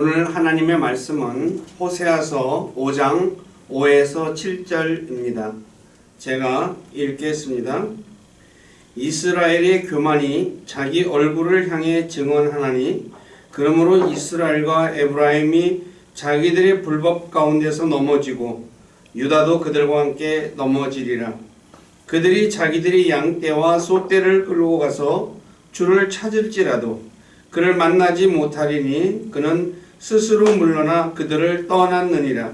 오늘 하나님의 말씀은 호세아서 5장 5에서 7절입니다. 제가 읽겠습니다. 이스라엘의 교만이 자기 얼굴을 향해 증언하나니 그러므로 이스라엘과 에브라임이 자기들의 불법 가운데서 넘어지고 유다도 그들과 함께 넘어지리라. 그들이 자기들의 양떼와 소떼를 끌고 가서 주를 찾을지라도 그를 만나지 못하리니 그는 스스로 물러나 그들을 떠났느니라.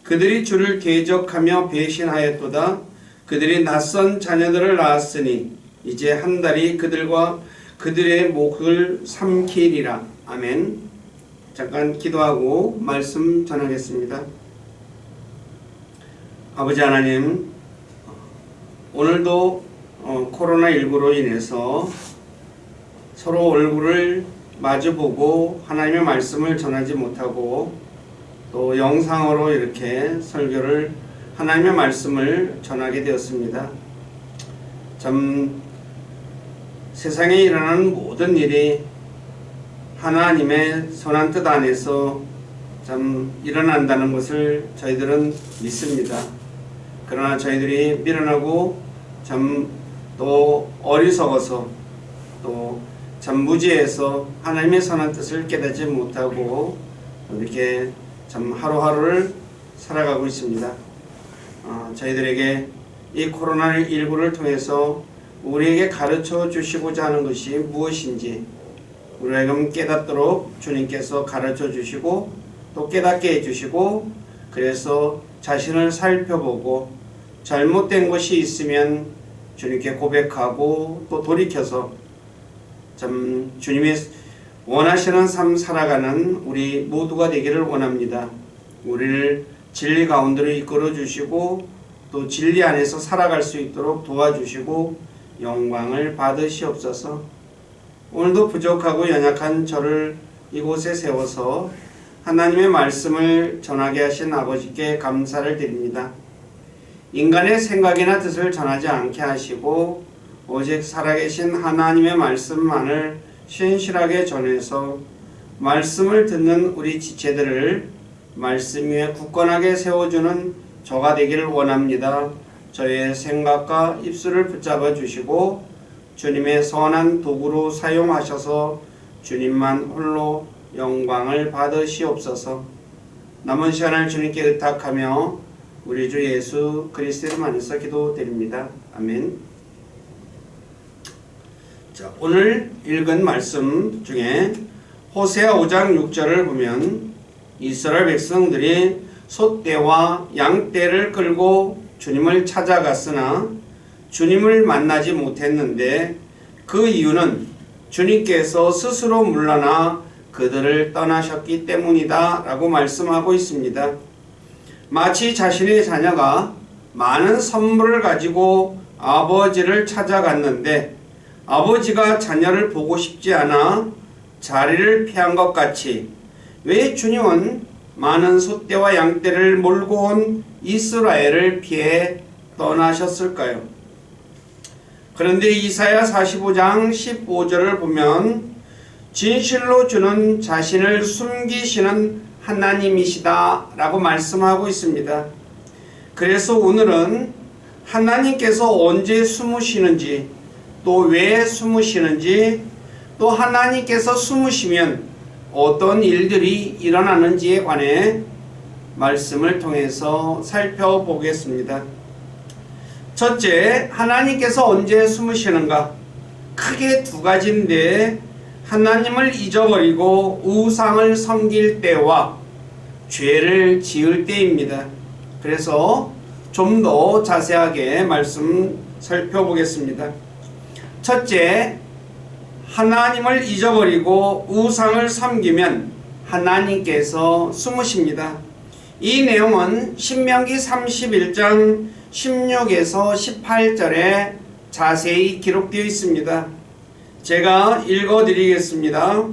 그들이 주를 대적하며 배신하였도다. 그들이 낯선 자녀들을 낳았으니 이제 한 달이 그들과 그들의 목을 삼키리라. 아멘. 잠깐 기도하고 말씀 전하겠습니다. 아버지 하나님, 오늘도 코로나19로 인해서 서로 얼굴을 마주보고 하나님의 말씀을 전하지 못하고 또 영상으로 이렇게 설교를 하나님의 말씀을 전하게 되었습니다. 참 세상에 일어나는 모든 일이 하나님의 선한 뜻 안에서 참 일어난다는 것을 저희들은 믿습니다. 그러나 저희들이 미련하고 참 또 어리석어서 또 참 무지해서 하나님의 선한 뜻을 깨닫지 못하고 이렇게 참 하루하루를 살아가고 있습니다. 저희들에게 이 코로나19를 통해서 우리에게 가르쳐 주시고자 하는 것이 무엇인지 우리에게 깨닫도록 주님께서 가르쳐 주시고 또 깨닫게 해주시고 그래서 자신을 살펴보고 잘못된 것이 있으면 주님께 고백하고 또 돌이켜서 참 주님의 원하시는 삶 살아가는 우리 모두가 되기를 원합니다. 우리를 진리 가운데로 이끌어 주시고 또 진리 안에서 살아갈 수 있도록 도와주시고 영광을 받으시옵소서. 오늘도 부족하고 연약한 저를 이곳에 세워서 하나님의 말씀을 전하게 하신 아버지께 감사를 드립니다. 인간의 생각이나 뜻을 전하지 않게 하시고 오직 살아계신 하나님의 말씀만을 신실하게 전해서 말씀을 듣는 우리 지체들을 말씀 위에 굳건하게 세워주는 저가 되기를 원합니다. 저의 생각과 입술을 붙잡아 주시고 주님의 선한 도구로 사용하셔서 주님만 홀로 영광을 받으시옵소서. 남은 시간을 주님께 의탁하며 우리 주 예수 그리스도의 안에서 기도드립니다. 아멘. 자, 오늘 읽은 말씀 중에 호세아 5장 6절을 보면 이스라엘 백성들이 소떼와 양떼를 끌고 주님을 찾아갔으나 주님을 만나지 못했는데 그 이유는 주님께서 스스로 물러나 그들을 떠나셨기 때문이다 라고 말씀하고 있습니다. 마치 자신의 자녀가 많은 선물을 가지고 아버지를 찾아갔는데 아버지가 자녀를 보고 싶지 않아 자리를 피한 것 같이 왜 주님은 많은 소떼와 양떼를 몰고 온 이스라엘을 피해 떠나셨을까요? 그런데 이사야 45장 15절을 보면 진실로 주는 자신을 숨기시는 하나님이시다 라고 말씀하고 있습니다. 그래서 오늘은 하나님께서 언제 숨으시는지 또 왜 숨으시는지 또 하나님께서 숨으시면 어떤 일들이 일어나는지에 관해 말씀을 통해서 살펴보겠습니다. 첫째, 하나님께서 언제 숨으시는가? 크게 두 가지인데 하나님을 잊어버리고 우상을 섬길 때와 죄를 지을 때입니다. 그래서 좀 더 자세하게 말씀 살펴보겠습니다. 첫째, 하나님을 잊어버리고 우상을 섬기면 하나님께서 숨으십니다. 이 내용은 신명기 31장 16에서 18절에 자세히 기록되어 있습니다. 제가 읽어드리겠습니다.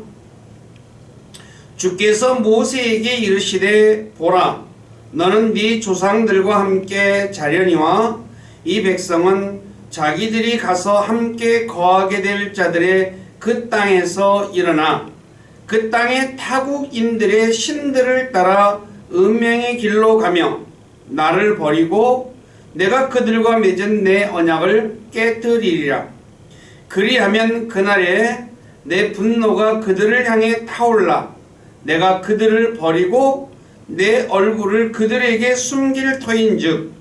주께서 모세에게 이르시되 보라, 너는 네 조상들과 함께 자려니와 이 백성은 자기들이 가서 함께 거하게 될 자들의 그 땅에서 일어나 그 땅의 타국인들의 신들을 따라 음행의 길로 가며 나를 버리고 내가 그들과 맺은 내 언약을 깨뜨리리라. 그리하면 그날에 내 분노가 그들을 향해 타올라 내가 그들을 버리고 내 얼굴을 그들에게 숨길 터인즉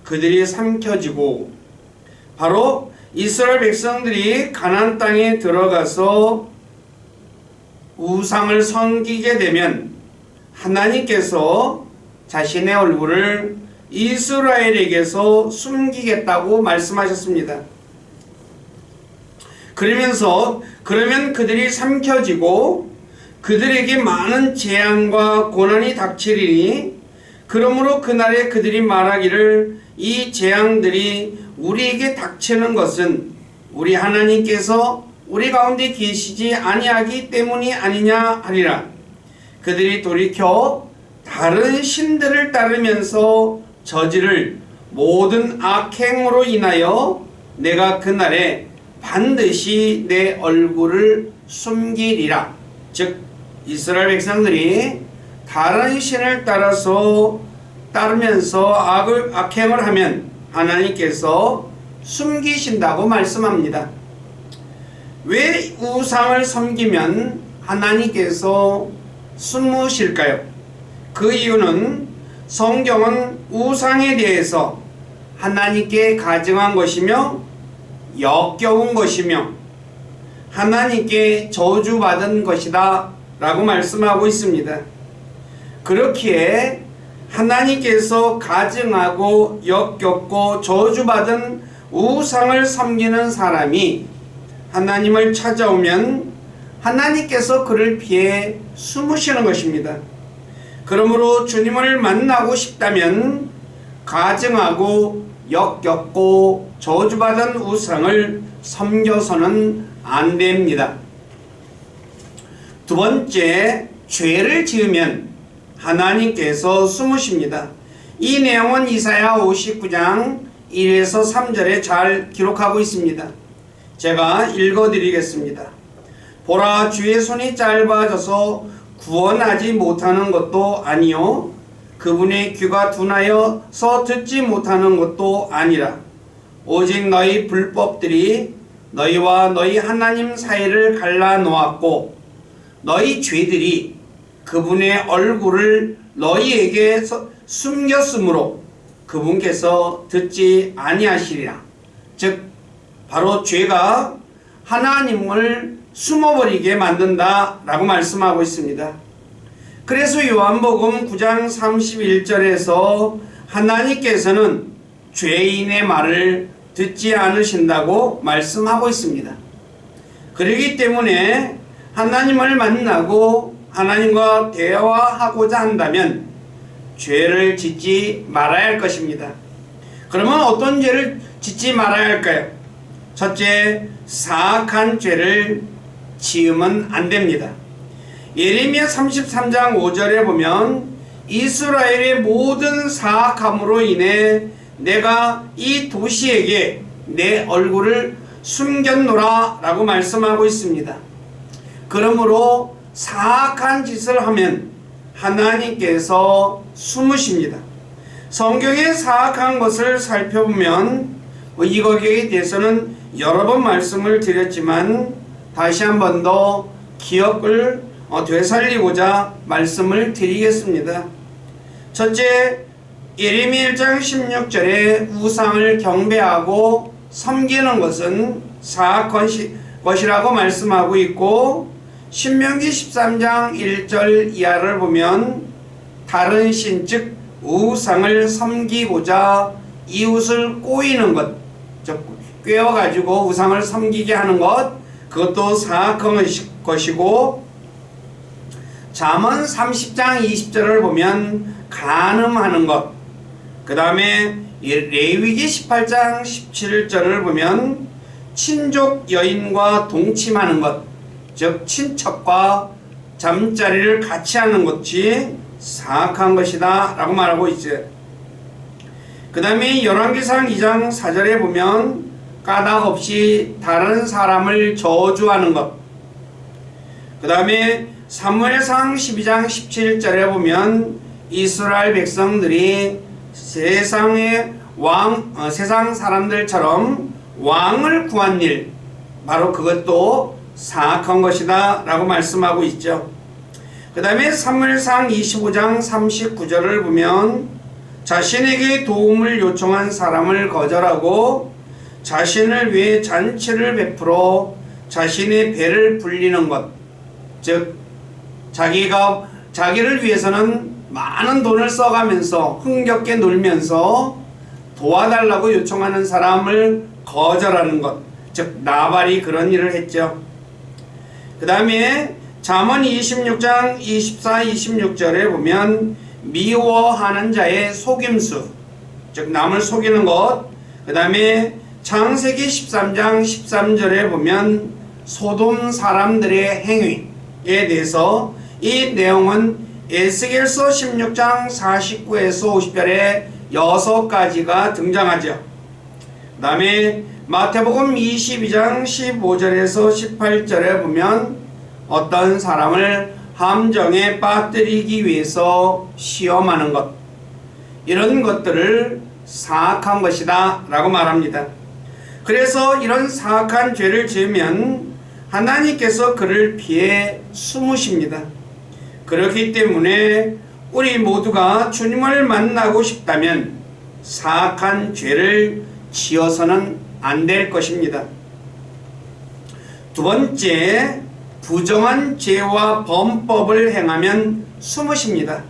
그들이 삼켜지고 바로 이스라엘 백성들이 가나안 땅에 들어가서 우상을 섬기게 되면 하나님께서 자신의 얼굴을 이스라엘에게서 숨기겠다고 말씀하셨습니다. 그러면 그들이 삼켜지고 그들에게 많은 재앙과 고난이 닥치리니 그러므로 그날에 그들이 말하기를 이 재앙들이 우리에게 닥치는 것은 우리 하나님께서 우리 가운데 계시지 아니하기 때문이 아니냐 하리라. 그들이 돌이켜 다른 신들을 따르면서 저지를 모든 악행으로 인하여 내가 그날에 반드시 내 얼굴을 숨기리라. 즉 이스라엘 백성들이 다른 신을 따르면서 악행을 하면 하나님께서 숨기신다고 말씀합니다. 왜 우상을 섬기면 하나님께서 숨으실까요? 그 이유는 성경은 우상에 대해서 하나님께 가증한 것이며 역겨운 것이며 하나님께 저주받은 것이다 라고 말씀하고 있습니다. 그렇기에 하나님께서 가증하고 역겹고 저주받은 우상을 섬기는 사람이 하나님을 찾아오면 하나님께서 그를 피해 숨으시는 것입니다. 그러므로 주님을 만나고 싶다면 가증하고 역겹고 저주받은 우상을 섬겨서는 안 됩니다. 두 번째, 죄를 지으면 하나님께서 숨으십니다. 이 내용은 이사야 59장 1에서 3절에 잘 기록하고 있습니다. 제가 읽어드리겠습니다. 보라, 주의 손이 짧아져서 구원하지 못하는 것도 아니요 그분의 귀가 둔하여서 듣지 못하는 것도 아니라 오직 너희 불법들이 너희와 너희 하나님 사이를 갈라놓았고 너희 죄들이 그분의 얼굴을 너희에게 숨겼으므로 그분께서 듣지 아니하시리라. 즉 바로 죄가 하나님을 숨어버리게 만든다 라고 말씀하고 있습니다. 그래서 요한복음 9장 31절에서 하나님께서는 죄인의 말을 듣지 않으신다고 말씀하고 있습니다. 그렇기 때문에 하나님을 만나고 하나님과 대화하고자 한다면 죄를 짓지 말아야 할 것입니다. 그러면 어떤 죄를 짓지 말아야 할까요? 첫째, 사악한 죄를 지으면 안 됩니다. 예레미야 33장 5절에 보면 이스라엘의 모든 사악함으로 인해 내가 이 도시에게 내 얼굴을 숨겼노라 라고 말씀하고 있습니다. 그러므로 사악한 짓을 하면 하나님께서 숨으십니다. 성경의 사악한 것을 살펴보면 이거에 대해서는 여러 번 말씀을 드렸지만 다시 한 번 더 기억을 되살리고자 말씀을 드리겠습니다. 첫째, 예레미야 1장 16절에 우상을 경배하고 섬기는 것은 사악한 것이라고 말씀하고 있고, 신명기 13장 1절 이하를 보면 다른 신, 즉 우상을 섬기고자 이웃을 꼬이는 것, 즉 꿰어가지고 우상을 섬기게 하는 것, 그것도 사악한 것이고, 잠언 30장 20절을 보면 간음하는 것, 그 다음에 레위기 18장 17절을 보면 친족 여인과 동침하는 것, 즉 친척과 잠자리를 같이 하는 것이 사악한 것이다 라고 말하고 있어요. 그 다음에 열왕기상 2장 4절에 보면 까닭 없이 다른 사람을 저주하는 것, 그 다음에 사무엘상 12장 17절에 보면 이스라엘 백성들이 세상 사람들처럼 왕을 구한 일, 바로 그것도 사악한 것이다 라고 말씀하고 있죠. 그 다음에 사무엘상 25장 39절을 보면 자신에게 도움을 요청한 사람을 거절하고 자신을 위해 잔치를 베풀어 자신의 배를 불리는 것, 즉 자기를 위해서는 많은 돈을 써가면서 흥겹게 놀면서 도와달라고 요청하는 사람을 거절하는 것, 즉 나발이 그런 일을 했죠. 그 다음에 잠언 26장 24, 26절에 보면 미워하는 자의 속임수, 즉 남을 속이는 것, 그 다음에 창세기 13장 13절에 보면 소돔 사람들의 행위에 대해서 이 내용은 에스겔서 16장 49에서 50절에 6가지가 등장하죠. 그 다음에 마태복음 22장 15절에서 18절에 보면 어떤 사람을 함정에 빠뜨리기 위해서 시험하는 것, 이런 것들을 사악한 것이다 라고 말합니다. 그래서 이런 사악한 죄를 지으면 하나님께서 그를 피해 숨으십니다. 그렇기 때문에 우리 모두가 주님을 만나고 싶다면 사악한 죄를 지어서는 안 될 것입니다. 두 번째, 부정한 죄와 범법을 행하면 숨으십니다.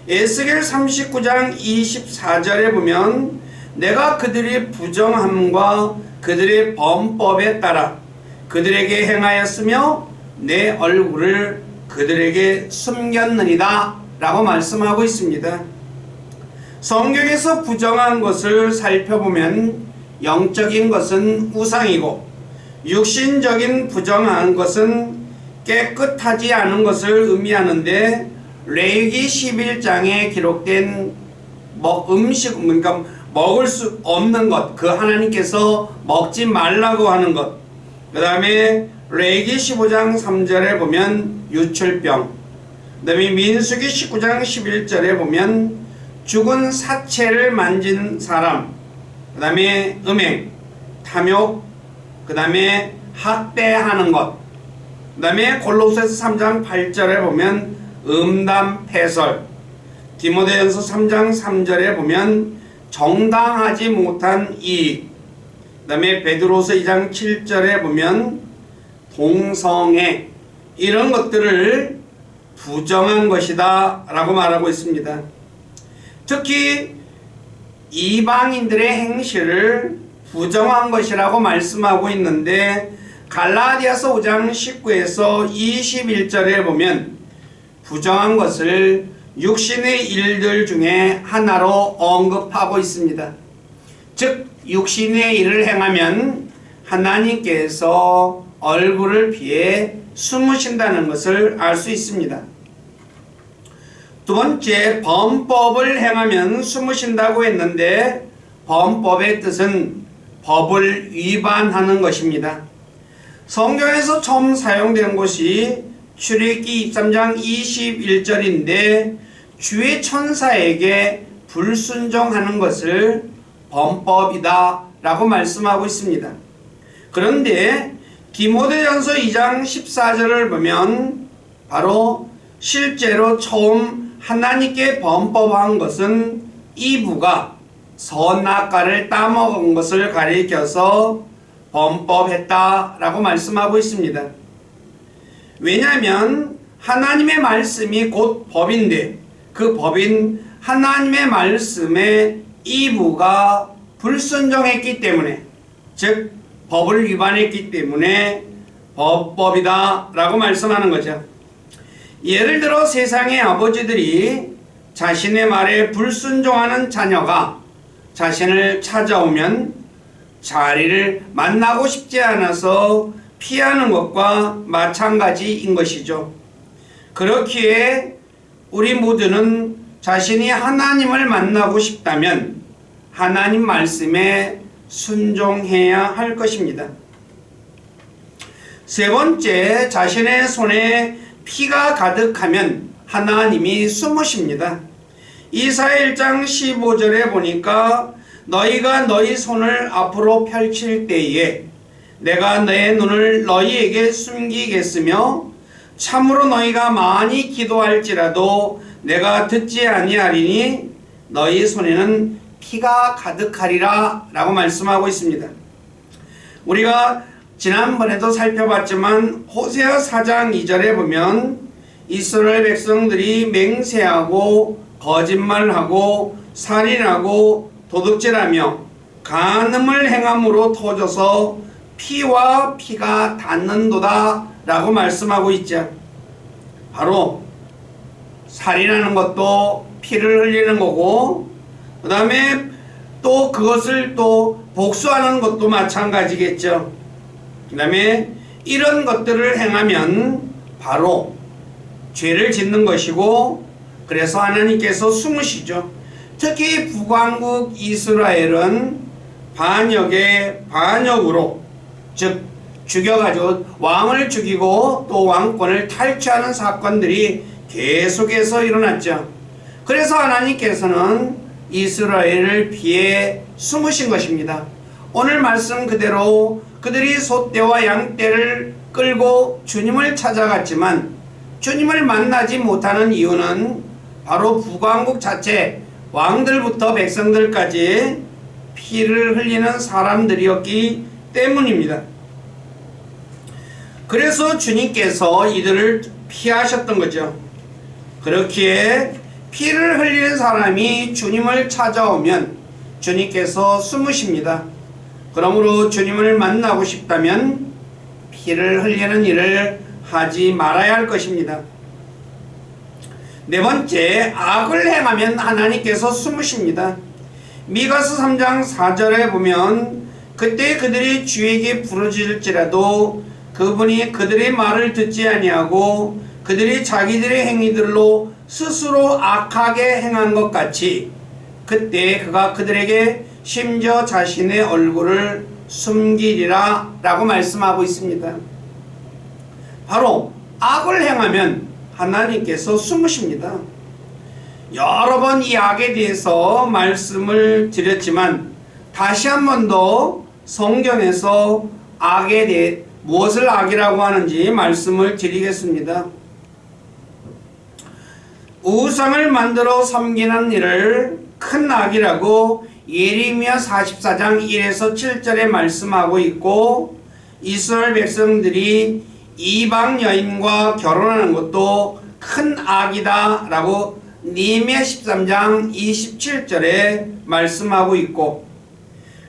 에스겔 39장 24절에 보면 내가 그들의 부정함과 그들의 범법에 따라 그들에게 행하였으며 내 얼굴을 그들에게 숨겼느니라 라고 말씀하고 있습니다. 성경에서 부정한 것을 살펴보면 영적인 것은 우상이고 육신적인 부정한 것은 깨끗하지 않은 것을 의미하는데, 레위기 11장에 기록된 그러니까 먹을 수 없는 것, 그 하나님께서 먹지 말라고 하는 것, 그 다음에 레위기 15장 3절에 보면 유출병, 그 다음에 민수기 19장 11절에 보면 죽은 사체를 만진 사람, 그 다음에 음행, 탐욕, 그 다음에 학대하는 것, 그 다음에 골로새서 3장 8절에 보면 음담 패설, 디모데전서 3장 3절에 보면 정당하지 못한 이익, 그 다음에 베드로서 2장 7절에 보면 동성애, 이런 것들을 부정한 것이다 라고 말하고 있습니다. 특히 이방인들의 행실을 부정한 것이라고 말씀하고 있는데, 갈라디아서 5장 19에서 21절에 보면 부정한 것을 육신의 일들 중에 하나로 언급하고 있습니다. 즉 육신의 일을 행하면 하나님께서 얼굴을 피해 숨으신다는 것을 알 수 있습니다. 두 번째, 범법을 행하면 숨으신다고 했는데, 범법의 뜻은 법을 위반하는 것입니다. 성경에서 처음 사용된 것이 출애굽기 23장 21절인데 주의 천사에게 불순종하는 것을 범법이다 라고 말씀하고 있습니다. 그런데 디모데전서 2장 14절을 보면 바로 실제로 처음 하나님께 범법한 것은 이브가 선악과를 따먹은 것을 가리켜서 범법했다 라고 말씀하고 있습니다. 왜냐하면 하나님의 말씀이 곧 법인데, 그 법인 하나님의 말씀에 이브가 불순종했기 때문에, 즉 법을 위반했기 때문에 법이다 라고 말씀하는 거죠. 예를 들어 세상의 아버지들이 자신의 말에 불순종하는 자녀가 자신을 찾아오면 자리를 만나고 싶지 않아서 피하는 것과 마찬가지인 것이죠. 그렇기에 우리 모두는 자신이 하나님을 만나고 싶다면 하나님 말씀에 순종해야 할 것입니다. 세 번째, 자신의 손에 피가 가득하면 하나님이 숨으십니다. 이사야 1장 15절에 보니까 너희가 너희 손을 앞으로 펼칠 때에 내가 내 눈을 너희에게 숨기겠으며 참으로 너희가 많이 기도할지라도 내가 듣지 아니하리니 너희 손에는 피가 가득하리라 라고 말씀하고 있습니다. 우리가 지난번에도 살펴봤지만 호세아 4장 2절에 보면 이스라엘 백성들이 맹세하고 거짓말하고 살인하고 도둑질하며 간음을 행함으로 터져서 피와 피가 닿는도다 라고 말씀하고 있죠. 바로 살인하는 것도 피를 흘리는 거고, 그 다음에 또 그것을 또 복수하는 것도 마찬가지겠죠. 그 다음에 이런 것들을 행하면 바로 죄를 짓는 것이고, 그래서 하나님께서 숨으시죠. 특히 북왕국 이스라엘은 반역의 반역으로, 즉 죽여가지고 왕을 죽이고 또 왕권을 탈취하는 사건들이 계속해서 일어났죠. 그래서 하나님께서는 이스라엘을 피해 숨으신 것입니다. 오늘 말씀 그대로 그들이 소떼와 양떼를 끌고 주님을 찾아갔지만 주님을 만나지 못하는 이유는 바로 북왕국 자체 왕들부터 백성들까지 피를 흘리는 사람들이었기 때문입니다. 그래서 주님께서 이들을 피하셨던 거죠. 그렇기에 피를 흘리는 사람이 주님을 찾아오면 주님께서 숨으십니다. 그러므로 주님을 만나고 싶다면 피를 흘리는 일을 하지 말아야 할 것입니다. 네 번째, 악을 행하면 하나님께서 숨으십니다. 미가서 3장 4절에 보면 그때 그들이 주에게 부르짖을지라도 그분이 그들의 말을 듣지 아니하고 그들이 자기들의 행위들로 스스로 악하게 행한 것 같이 그때 그가 그들에게 심지어 자신의 얼굴을 숨기리라 라고 말씀하고 있습니다. 바로 악을 행하면 하나님께서 숨으십니다. 여러 번 이 악에 대해서 말씀을 드렸지만 다시 한 번 더 성경에서 악에 대해 무엇을 악이라고 하는지 말씀을 드리겠습니다. 우상을 만들어 섬기는 일을 큰 악이라고 예레미야 44장 1에서 7절에 말씀하고 있고, 이스라엘 백성들이 이방 여인과 결혼하는 것도 큰 악이다 라고 느헤미야 13장 27절에 말씀하고 있고,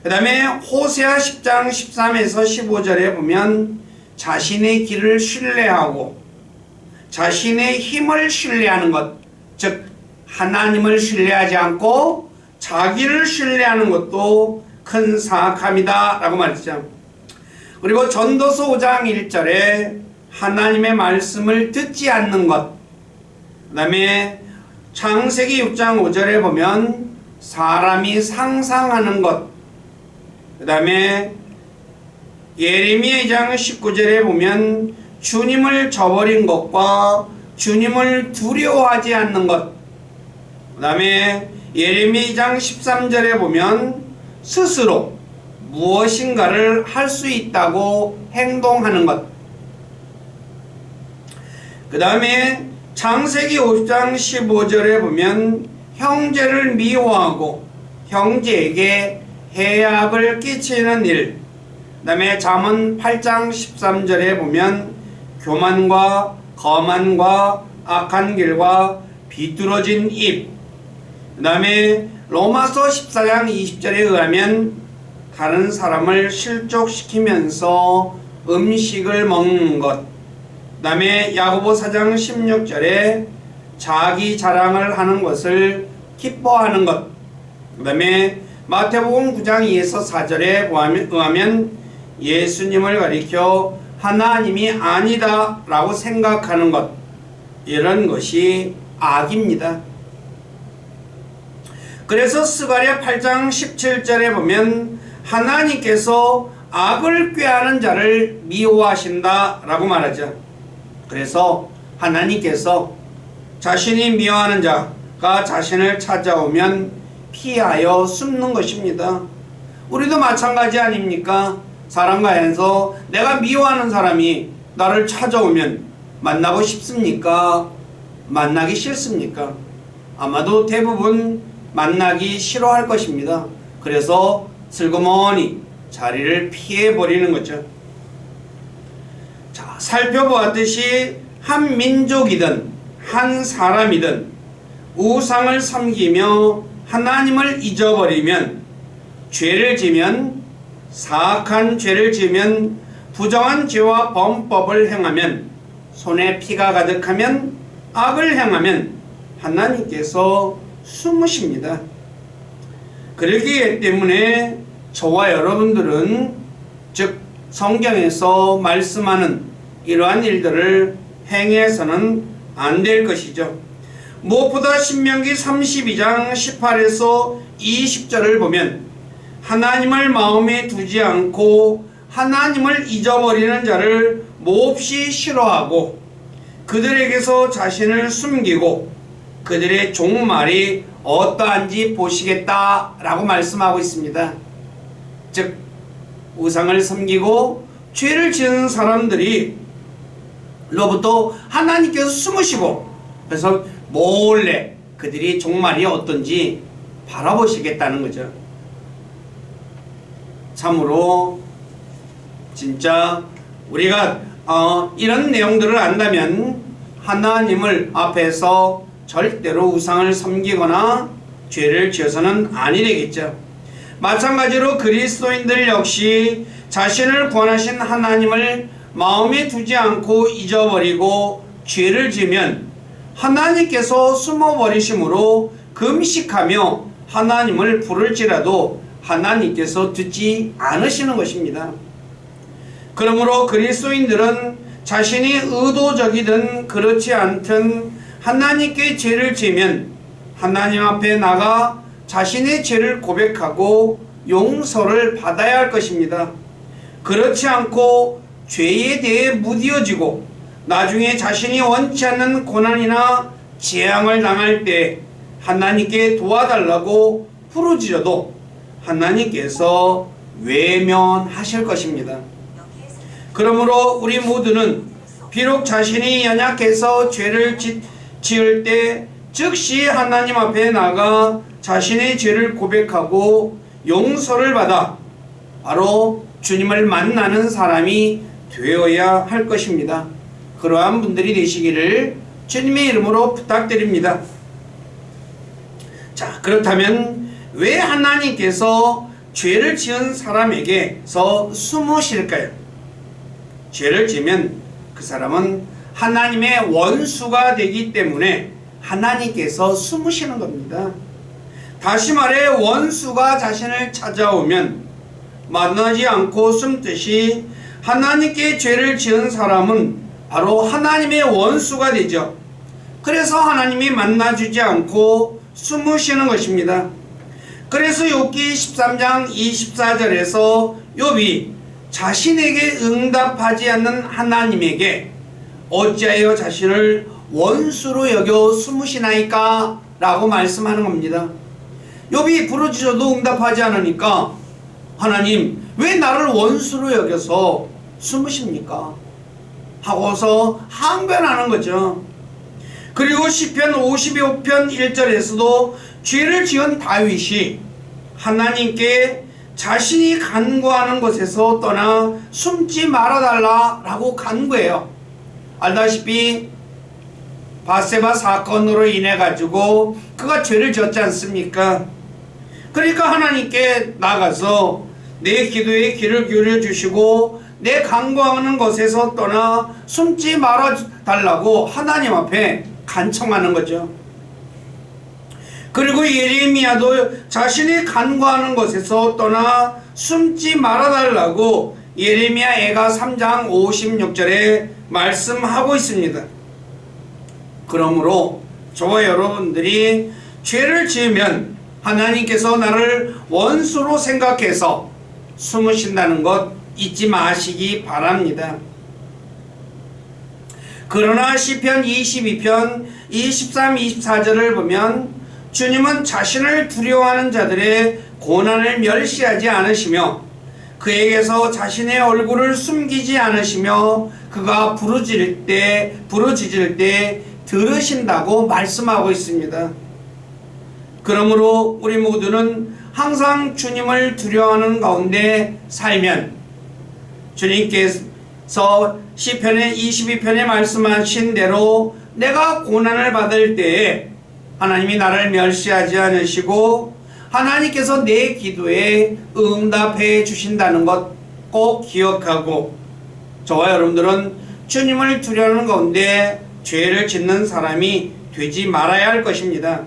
그 다음에 호세아 10장 13에서 15절에 보면 자신의 길을 신뢰하고 자신의 힘을 신뢰하는 것, 즉 하나님을 신뢰하지 않고 자기를 신뢰하는 것도 큰 사악함이다 라고 말했죠. 그리고 전도서 5장 1절에 하나님의 말씀을 듣지 않는 것, 그 다음에 창세기 6장 5절에 보면 사람이 상상하는 것, 그 다음에 예레미야 2장 19절에 보면 주님을 저버린 것과 주님을 두려워하지 않는 것, 그 다음에 예레미야 2장 13절에 보면 스스로 무엇인가를 할 수 있다고 행동하는 것, 그 다음에 창세기 5장 15절에 보면 형제를 미워하고 형제에게 해악을 끼치는 일, 그 다음에 잠언 8장 13절에 보면 교만과 거만과 악한 길과 비뚤어진 입, 그 다음에 로마서 14장 20절에 의하면 다른 사람을 실족시키면서 음식을 먹는 것, 그 다음에 야고보 4장 16절에 자기 자랑을 하는 것을 기뻐하는 것, 그 다음에 마태복음 9장 2에서 4절에 의하면 예수님을 가리켜 하나님이 아니다 라고 생각하는 것, 이런 것이 악입니다. 그래서 스가랴 8장 17절에 보면 하나님께서 악을 꾀하는 자를 미워하신다 라고 말하죠. 그래서 하나님께서 자신이 미워하는 자가 자신을 찾아오면 피하여 숨는 것입니다. 우리도 마찬가지 아닙니까? 사람과에서 내가 미워하는 사람이 나를 찾아오면 만나고 싶습니까? 만나기 싫습니까? 아마도 대부분 만나기 싫어할 것입니다. 그래서 슬그머니 자리를 피해버리는 거죠. 자, 살펴보았듯이 한 민족이든 한 사람이든 우상을 섬기며 하나님을 잊어버리면, 죄를 지면, 사악한 죄를 지으면, 부정한 죄와 범법을 행하면, 손에 피가 가득하면, 악을 행하면 하나님께서 숨으십니다. 그러기 때문에 저와 여러분들은, 즉 성경에서 말씀하는 이러한 일들을 행해서는 안 될 것이죠. 무엇보다 신명기 32장 18에서 20절을 보면 하나님을 마음에 두지 않고 하나님을 잊어버리는 자를 몹시 싫어하고 그들에게서 자신을 숨기고 그들의 종말이 어떠한지 보시겠다라고 말씀하고 있습니다. 즉 우상을 섬기고 죄를 지은 사람들이 로부터 하나님께서 숨으시고, 그래서 몰래 그들이 종말이 어떤지 바라보시겠다는 거죠. 참으로 진짜 우리가 이런 내용들을 안다면 하나님을 앞에서 절대로 우상을 섬기거나 죄를 지어서는 아니 되겠죠. 마찬가지로 그리스도인들 역시 자신을 구원하신 하나님을 마음에 두지 않고 잊어버리고 죄를 지면 하나님께서 숨어버리심으로 금식하며 하나님을 부를지라도 하나님께서 듣지 않으시는 것입니다. 그러므로 그리스도인들은 자신이 의도적이든 그렇지 않든 하나님께 죄를 지면 하나님 앞에 나가 자신의 죄를 고백하고 용서를 받아야 할 것입니다. 그렇지 않고 죄에 대해 무디어지고 나중에 자신이 원치 않는 고난이나 재앙을 당할 때 하나님께 도와달라고 부르짖어도 하나님께서 외면하실 것입니다. 그러므로 우리 모두는 비록 자신이 연약해서 죄를 지을 때 즉시 하나님 앞에 나가 자신의 죄를 고백하고 용서를 받아 바로 주님을 만나는 사람이 되어야 할 것입니다. 그러한 분들이 되시기를 주님의 이름으로 부탁드립니다. 자, 그렇다면 왜 하나님께서 죄를 지은 사람에게서 숨으실까요? 죄를 지으면 그 사람은 하나님의 원수가 되기 때문에 하나님께서 숨으시는 겁니다. 다시 말해 원수가 자신을 찾아오면 만나지 않고 숨듯이 하나님께 죄를 지은 사람은 바로 하나님의 원수가 되죠. 그래서 하나님이 만나주지 않고 숨으시는 것입니다. 그래서 욥기 13장 24절에서 욥이 자신에게 응답하지 않는 하나님에게 어찌하여 자신을 원수로 여겨 숨으시나이까? 라고 말씀하는 겁니다. 욥이 부르짖어도 응답하지 않으니까 하나님 왜 나를 원수로 여겨서 숨으십니까? 하고서 항변하는 거죠. 그리고 시편 55편 1절에서도 죄를 지은 다윗이 하나님께 자신이 간구하는 곳에서 떠나 숨지 말아달라라고 간구해요. 알다시피 바세바 사건으로 인해 가지고 그가 죄를 지었지 않습니까? 그러니까 하나님께 나가서 내 기도에 귀를 기울여 주시고 내 간구하는 것에서 떠나 숨지 말아 달라고 하나님 앞에 간청하는 거죠. 그리고 예레미야도 자신이 간구하는 것에서 떠나 숨지 말아 달라고 예레미야 애가 3장 56절에 말씀하고 있습니다. 그러므로 저와 여러분들이 죄를 지으면 하나님께서 나를 원수로 생각해서 숨으신다는 것 잊지 마시기 바랍니다. 그러나 시편 22편 23, 24절을 보면 주님은 자신을 두려워하는 자들의 고난을 멸시하지 않으시며 그에게서 자신의 얼굴을 숨기지 않으시며 그가 부르짖을 때 들으신다고 말씀하고 있습니다. 그러므로 우리 모두는 항상 주님을 두려워하는 가운데 살면 주님께서 시편의 22편에 말씀하신 대로 내가 고난을 받을 때에 하나님이 나를 멸시하지 않으시고 하나님께서 내 기도에 응답해 주신다는 것 꼭 기억하고 저와 여러분들은 주님을 두려워하는 가운데 죄를 짓는 사람이 되지 말아야 할 것입니다.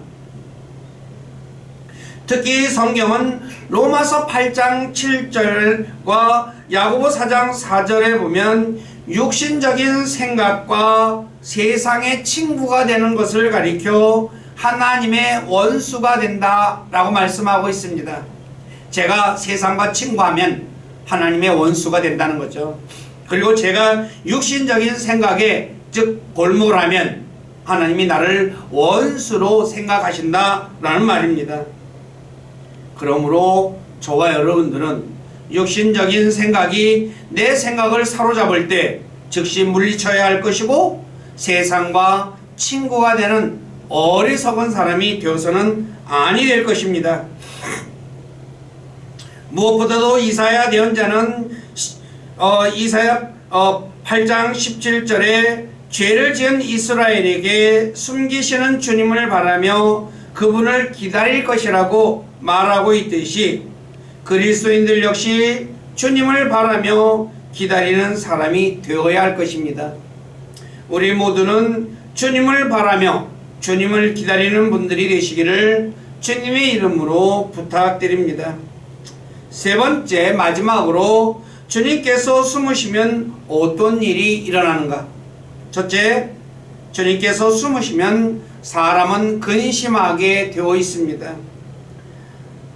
특히 성경은 로마서 8장 7절과 야고보 4장 4절에 보면 육신적인 생각과 세상의 친구가 되는 것을 가리켜 하나님의 원수가 된다라고 말씀하고 있습니다. 제가 세상과 친구하면 하나님의 원수가 된다는 거죠. 그리고 제가 육신적인 생각에 즉 골몰하면 하나님이 나를 원수로 생각하신다라는 말입니다. 그러므로 저와 여러분들은 육신적인 생각이 내 생각을 사로잡을 때 즉시 물리쳐야 할 것이고 세상과 친구가 되는 어리석은 사람이 되어서는 아니 될 것입니다. 무엇보다도 이사야 예언자는 이사야 8장 17절에 죄를 지은 이스라엘에게 숨기시는 주님을 바라며 그분을 기다릴 것이라고 말하고 있듯이 그리스도인들 역시 주님을 바라며 기다리는 사람이 되어야 할 것입니다. 우리 모두는 주님을 바라며 주님을 기다리는 분들이 되시기를 주님의 이름으로 부탁드립니다. 세 번째, 마지막으로 주님께서 숨으시면 어떤 일이 일어나는가? 첫째, 주님께서 숨으시면 사람은 근심하게 되어 있습니다.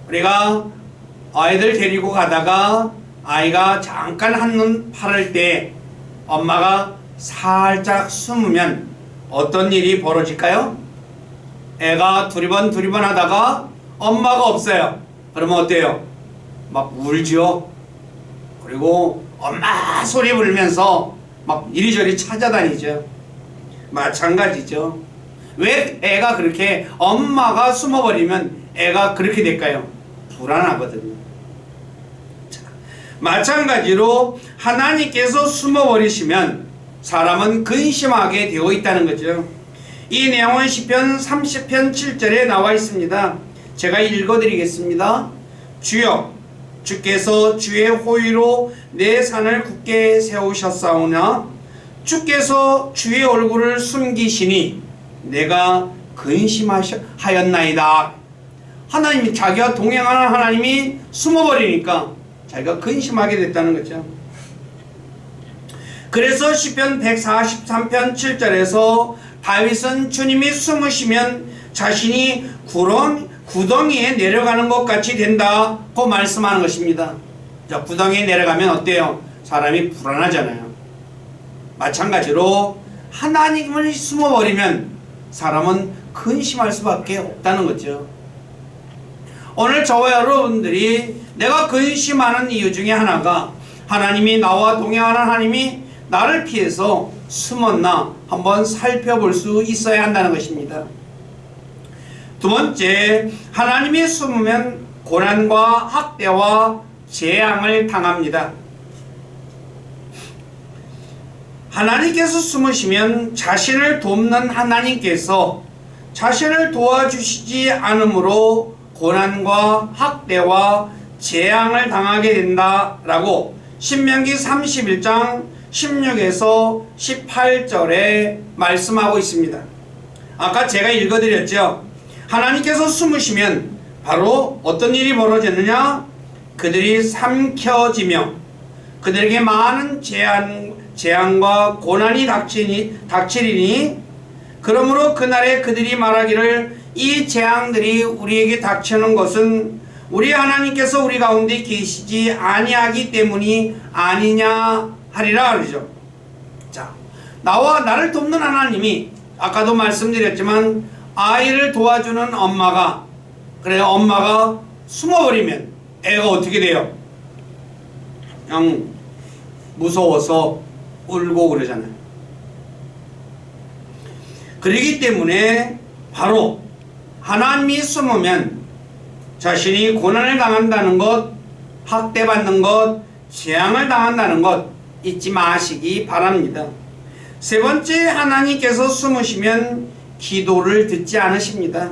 우리가 아이들 데리고 가다가 아이가 잠깐 한눈 파를 때 엄마가 살짝 숨으면 어떤 일이 벌어질까요? 애가 두리번 하다가 엄마가 없어요. 그러면 어때요? 막 울죠. 그리고 엄마 소리 부르면서 막 이리저리 찾아다니죠. 마찬가지죠. 왜 애가 그렇게 엄마가 숨어버리면 애가 그렇게 될까요? 불안하거든요. 자, 마찬가지로 하나님께서 숨어버리시면 사람은 근심하게 되어 있다는 거죠. 이 내용은 시편 30편 7절에 나와 있습니다. 제가 읽어드리겠습니다. 주여 주께서 주의 호의로 내 산을 굳게 세우셨사오나 주께서 주의 얼굴을 숨기시니 내가 근심하였나이다. 하나님이 자기가 동행하는 하나님이 숨어버리니까 자기가 근심하게 됐다는 거죠. 그래서 시편 143편 7절에서 다윗은 주님이 숨으시면 자신이 구덩이에 내려가는 것 같이 된다고 말씀하는 것입니다. 자, 구덩이에 내려가면 어때요? 사람이 불안하잖아요. 마찬가지로 하나님을 숨어버리면 사람은 근심할 수밖에 없다는 거죠. 오늘 저와 여러분들이 내가 근심하는 이유 중에 하나가 하나님이 나와 동행하는 하나님이 나를 피해서 숨었나 한번 살펴볼 수 있어야 한다는 것입니다. 두 번째, 하나님이 숨으면 고난과 학대와 재앙을 당합니다. 하나님께서 숨으시면 자신을 돕는 하나님께서 자신을 도와주시지 않으므로 고난과 학대와 재앙을 당하게 된다라고 신명기 31장 16에서 18절에 말씀하고 있습니다. 아까 제가 읽어드렸죠. 하나님께서 숨으시면 바로 어떤 일이 벌어졌느냐? 그들이 삼켜지며 그들에게 많은 재앙과 고난이 닥치리니 그러므로 그날에 그들이 말하기를 이 재앙들이 우리에게 닥치는 것은 우리 하나님께서 우리 가운데 계시지 아니하기 때문이 아니냐 하리라 그러죠. 자, 나를 돕는 하나님이 아까도 말씀드렸지만 아이를 도와주는 엄마가 그래요. 엄마가 숨어버리면 애가 어떻게 돼요? 그냥 무서워서 울고 그러잖아요. 그렇기 때문에 바로 하나님이 숨으면 자신이 고난을 당한다는 것, 학대받는 것, 재앙을 당한다는 것 잊지 마시기 바랍니다. 세 번째, 하나님께서 숨으시면 기도를 듣지 않으십니다.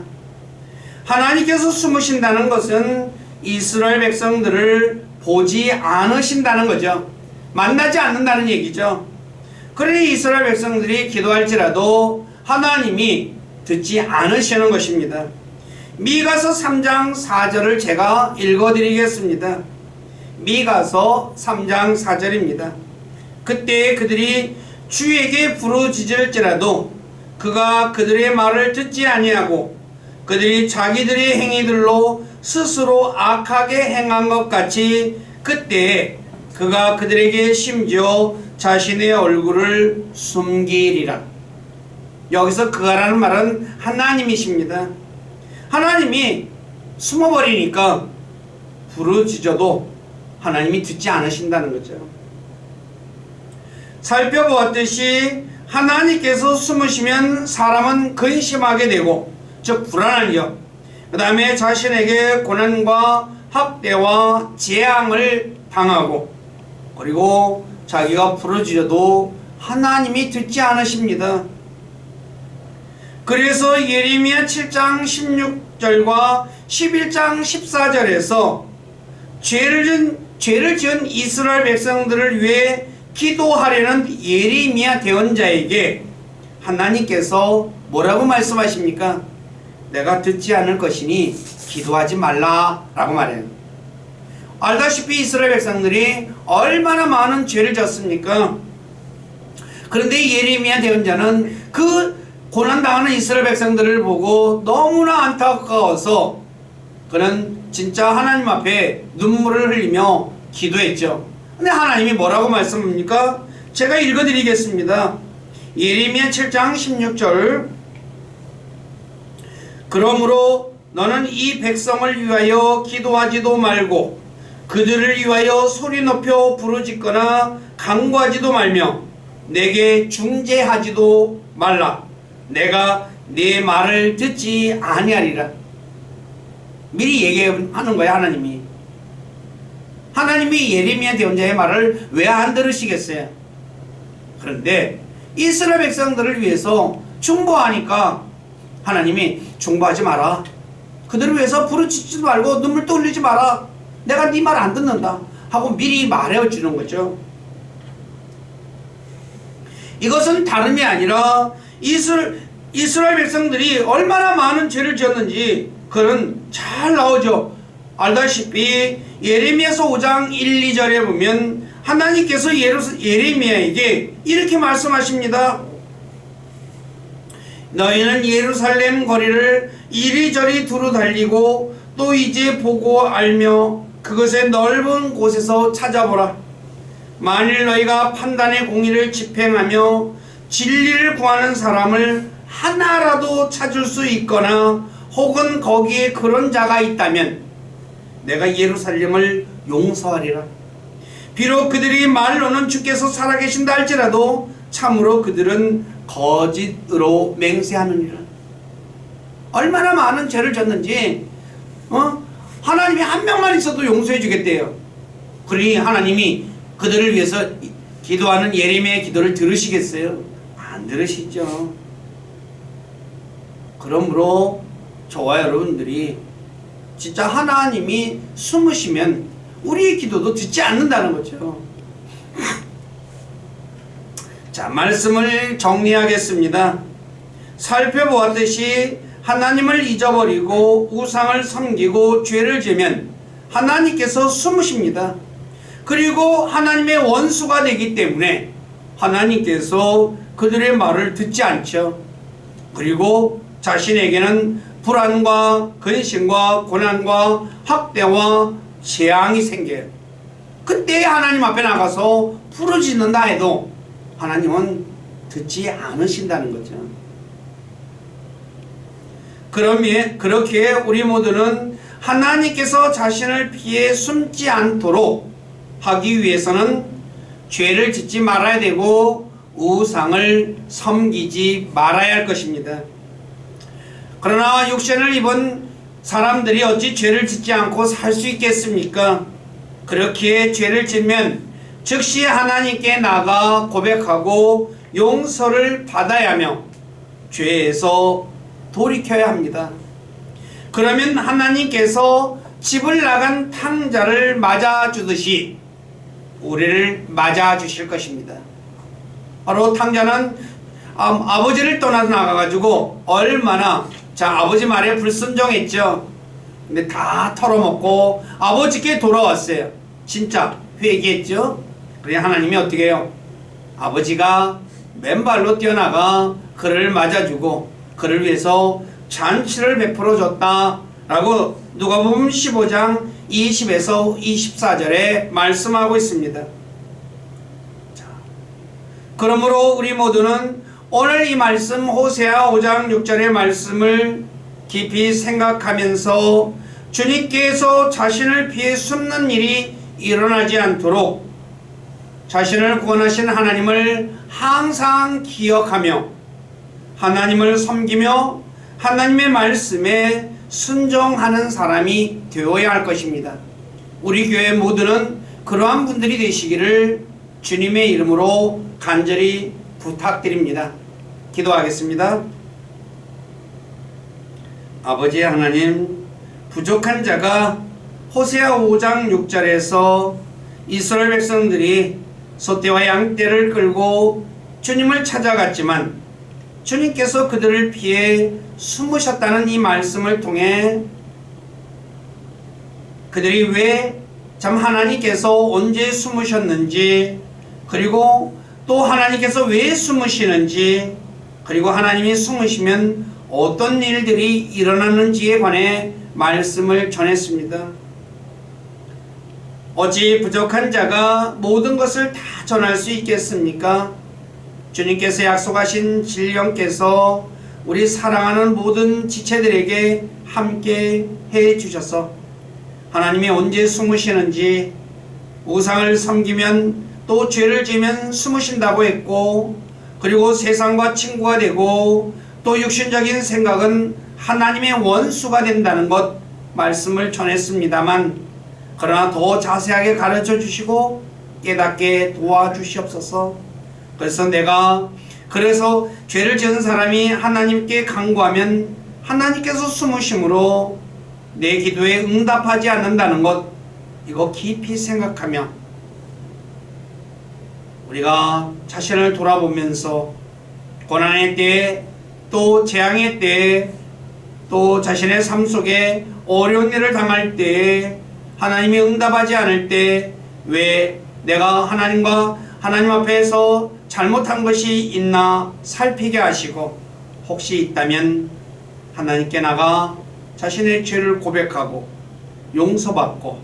하나님께서 숨으신다는 것은 이스라엘 백성들을 보지 않으신다는 거죠. 만나지 않는다는 얘기죠. 그러니 이스라엘 백성들이 기도할지라도 하나님이 듣지 않으시는 것입니다. 미가서 3장 4절을 제가 읽어드리겠습니다. 미가서 3장 4절입니다. 그때 그들이 주에게 부르짖을지라도 그가 그들의 말을 듣지 아니하고 그들이 자기들의 행위들로 스스로 악하게 행한 것 같이 그때 그가 그들에게 심지어 자신의 얼굴을 숨기리라. 여기서 그가라는 말은 하나님이십니다. 하나님이 숨어버리니까 부르짖어도 하나님이 듣지 않으신다는 거죠. 살펴보았듯이 하나님께서 숨으시면 사람은 근심하게 되고 즉 불안하죠. 그 다음에 자신에게 고난과 학대와 재앙을 당하고 그리고 자기가 부르짖어도 하나님이 듣지 않으십니다. 그래서 예레미야 7장 16절과 11장 14절에서 죄를 지은 이스라엘 백성들을 위해 기도하려는 예레미야 대언자에게 하나님께서 뭐라고 말씀하십니까? 내가 듣지 않을 것이니 기도하지 말라 라고 말해요. 알다시피 이스라엘 백성들이 얼마나 많은 죄를 졌습니까? 그런데 예레미야 대언자는 그 고난당하는 이스라엘 백성들을 보고 너무나 안타까워서 그는 진짜 하나님 앞에 눈물을 흘리며 기도했죠. 근데 하나님이 뭐라고 말씀합니까? 제가 읽어드리겠습니다. 예레미야 7장 16절 그러므로 너는 이 백성을 위하여 기도하지도 말고 그들을 위하여 소리 높여 부르짖거나 간구하지도 말며 내게 중재하지도 말라. 내가 네 말을 듣지 아니하리라. 미리 얘기하는 거야 하나님이. 하나님이 예레미야 대언자의 말을 왜 안 들으시겠어요? 그런데 이스라엘 백성들을 위해서 중보하니까 하나님이 중보하지 마라. 그들을 위해서 부르짖지도 말고 눈물도 흘리지 마라. 내가 네 말 안 듣는다 하고 미리 말해주는 거죠. 이것은 다름이 아니라 이스라엘 백성들이 얼마나 많은 죄를 지었는지 그는 잘 나오죠. 알다시피 예레미야서 5장 1, 2절에 보면 하나님께서 예레미야에게 이렇게 말씀하십니다. 너희는 예루살렘 거리를 이리저리 두루 달리고 또 이제 보고 알며 그것의 넓은 곳에서 찾아보라. 만일 너희가 판단의 공의를 집행하며 진리를 구하는 사람을 하나라도 찾을 수 있거나 혹은 거기에 그런 자가 있다면 내가 예루살렘을 용서하리라. 비록 그들이 말로는 주께서 살아계신다 할지라도 참으로 그들은 거짓으로 맹세하느니라. 얼마나 많은 죄를 졌는지 하나님이 한 명만 있어도 용서해 주겠대요. 그러니 하나님이 그들을 위해서 기도하는 예레미야의 기도를 들으시겠어요? 안 들으시죠. 그러므로 저와 여러분들이 진짜 하나님이 숨으시면 우리의 기도도 듣지 않는다는 거죠. 자, 말씀을 정리하겠습니다. 살펴보았듯이 하나님을 잊어버리고 우상을 섬기고 죄를 지면 하나님께서 숨으십니다. 그리고 하나님의 원수가 되기 때문에 하나님께서 그들의 말을 듣지 않죠. 그리고 자신에게는 불안과 근심과 고난과 학대와 재앙이 생겨요. 그때 하나님 앞에 나가서 부르짖는다 해도 하나님은 듣지 않으신다는 거죠. 그렇게 우리 모두는 하나님께서 자신을 피해 숨지 않도록 하기 위해서는 죄를 짓지 말아야 되고 우상을 섬기지 말아야 할 것입니다. 그러나 육신을 입은 사람들이 어찌 죄를 짓지 않고 살 수 있겠습니까? 그렇기에 죄를 짓면 즉시 하나님께 나가 고백하고 용서를 받아야 하며 죄에서 돌이켜야 합니다. 그러면 하나님께서 집을 나간 탕자를 맞아주듯이 우리를 맞아주실 것입니다. 바로 탕자는 아버지를 떠나 나가가지고 얼마나 아버지 말에 불순종했죠. 근데 다 털어먹고 아버지께 돌아왔어요. 진짜 회개했죠. 그래 하나님이 어떻게 해요? 아버지가 맨발로 뛰어나가 그를 맞아주고 그를 위해서 잔치를 베풀어 줬다 라고 누가복음 15장 20에서 24절에 말씀하고 있습니다. 그러므로 우리 모두는 오늘 이 말씀 호세아 5장 6절의 말씀을 깊이 생각하면서 주님께서 자신을 피해 숨는 일이 일어나지 않도록 자신을 구원하신 하나님을 항상 기억하며 하나님을 섬기며 하나님의 말씀에 순종하는 사람이 되어야 할 것입니다. 우리 교회 모두는 그러한 분들이 되시기를 주님의 이름으로 간절히 부탁드립니다. 기도하겠습니다. 아버지 하나님, 부족한 자가 호세아 5장 6절에서 이스라엘 백성들이 소떼와 양떼를 끌고 주님을 찾아갔지만 주님께서 그들을 피해 숨으셨다는 이 말씀을 통해 그들이 왜 참 하나님께서 언제 숨으셨는지, 그리고 또 하나님께서 왜 숨으시는지, 그리고 하나님이 숨으시면 어떤 일들이 일어나는지에 관해 말씀을 전했습니다. 어찌 부족한 자가 모든 것을 다 전할 수 있겠습니까? 주님께서 약속하신 진령께서 우리 사랑하는 모든 지체들에게 함께 해 주셔서 하나님이 언제 숨으시는지, 우상을 섬기면 또 죄를 지면 숨으신다고 했고, 그리고 세상과 친구가 되고 또 육신적인 생각은 하나님의 원수가 된다는 것 말씀을 전했습니다만, 그러나 더 자세하게 가르쳐 주시고 깨닫게 도와주시옵소서. 그래서 죄를 지은 사람이 하나님께 간구하면 하나님께서 숨으심으로 내 기도에 응답하지 않는다는 것, 이거 깊이 생각하며 우리가 자신을 돌아보면서 고난의 때에 또 재앙의 때에 또 자신의 삶 속에 어려운 일을 당할 때에 하나님이 응답하지 않을 때 왜 내가 하나님 앞에서 잘못한 것이 있나 살피게 하시고, 혹시 있다면 하나님께 나가 자신의 죄를 고백하고 용서받고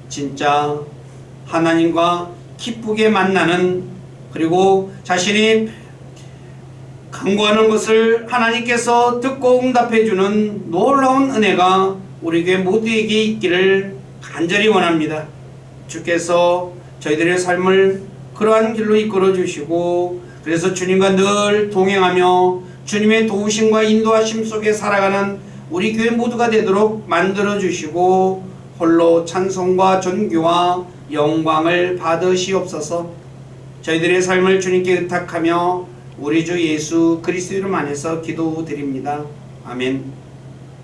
진짜 하나님과 기쁘게 만나는, 그리고 자신이 간구하는 것을 하나님께서 듣고 응답해 주는 놀라운 은혜가 우리 교회 모두에게 있기를 간절히 원합니다. 주께서 저희들의 삶을 그러한 길로 이끌어 주시고, 그래서 주님과 늘 동행하며 주님의 도우심과 인도하심 속에 살아가는 우리 교회 모두가 되도록 만들어 주시고, 홀로 찬송과 존귀와 영광을 받으시옵소서. 저희들의 삶을 주님께 의탁하며 우리 주 예수 그리스도 이름 안에서 기도드립니다. 아멘.